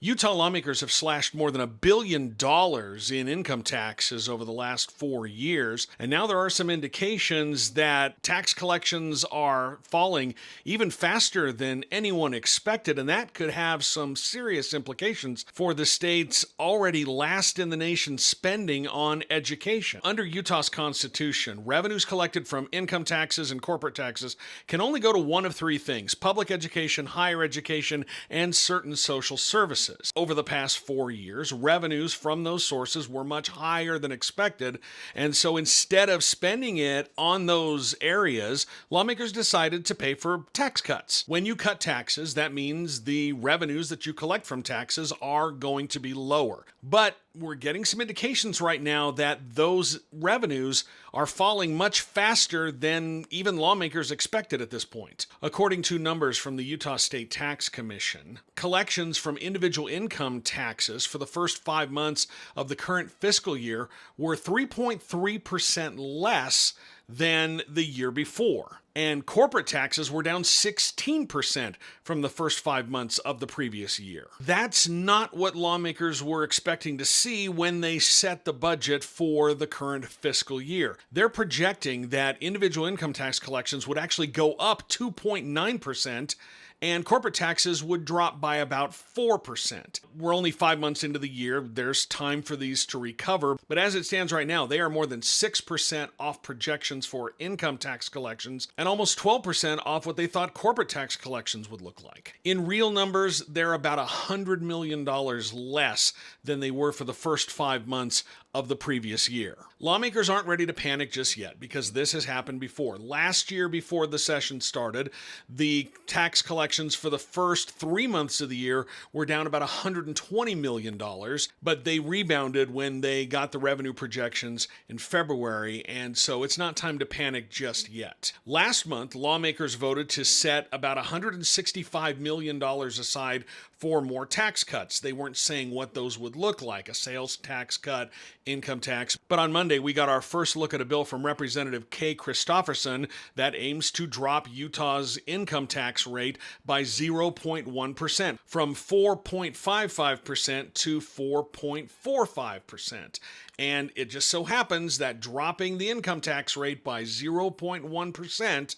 Utah lawmakers have slashed more than $1 billion in income taxes over the last 4 years, and now there are some indications that tax collections are falling even faster than anyone expected, and that could have some serious implications for the state's already last in the nation spending on education. Under Utah's Constitution, revenues collected from income taxes and corporate taxes can only go to one of three things: public education, higher education, and certain social services. Over the past 4 years, revenues from those sources were much higher than expected, and so instead of spending it on those areas, lawmakers decided to pay for tax cuts. When you cut taxes, that means the revenues that you collect from taxes are going to be lower. But we're getting some indications right now that those revenues are falling much faster than even lawmakers expected at this point. According to numbers from the Utah State Tax Commission, collections from individual income taxes for the first 5 months of the current fiscal year were 3.3% less than the year before. And corporate taxes were down 16% from the first 5 months of the previous year. That's not what lawmakers were expecting to see when they set the budget for the current fiscal year. They're projecting that individual income tax collections would actually go up 2.9%, and corporate taxes would drop by about 4%. We're only 5 months into the year. There's time for these to recover, but as it stands right now, they are more than 6% off projections for income tax collections and almost 12% off what they thought corporate tax collections would look like. In real numbers, they're about $100 million less than they were for the first 5 months of the previous year. Lawmakers aren't ready to panic just yet because this has happened before. Last year, before the session started, the tax collections for the first 3 months of the year were down about $120 million, but they rebounded when they got the revenue projections in February, and so it's not time to panic just yet. Last month, lawmakers voted to set about $165 million aside for more tax cuts. They weren't saying what those would look like: a sales tax cut, income tax. But on Monday, we got our first look at a bill from Representative Kay Christopherson that aims to drop Utah's income tax rate by 0.1%, from 4.55% to 4.45%. And it just so happens that dropping the income tax rate by 0.1%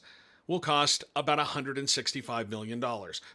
will cost about $165 million,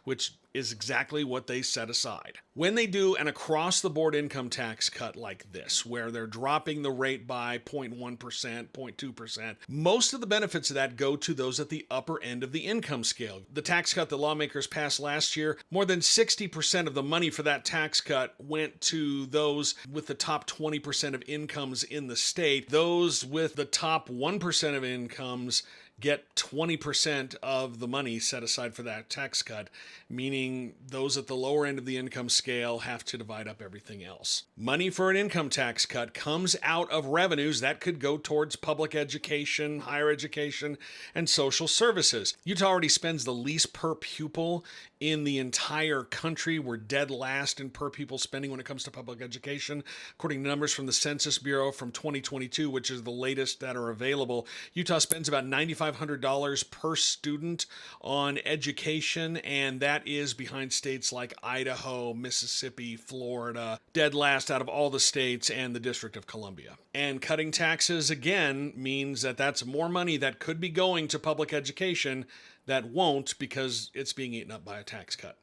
which is exactly what they set aside. When they do an across-the-board income tax cut like this, where they're dropping the rate by 0.1%, 0.2%, most of the benefits of that go to those at the upper end of the income scale. The tax cut that lawmakers passed last year, more than 60% of the money for that tax cut went to those with the top 20% of incomes in the state. Those with the top 1% of incomes get 20% of the money set aside for that tax cut, meaning those at the lower end of the income scale have to divide up everything else. Money for an income tax cut comes out of revenues that could go towards public education, higher education, and social services. Utah already spends the least per pupil in the entire country. We're dead last in per pupil spending when it comes to public education. According to numbers from the Census Bureau from 2022, which is the latest that are available, Utah spends about $9,500 per student on education, and that is behind states like Idaho, Mississippi, Florida, dead last out of all the states, and the District of Columbia. And cutting taxes, again, means that that's more money that could be going to public education that won't, because it's being eaten up by a tax cut.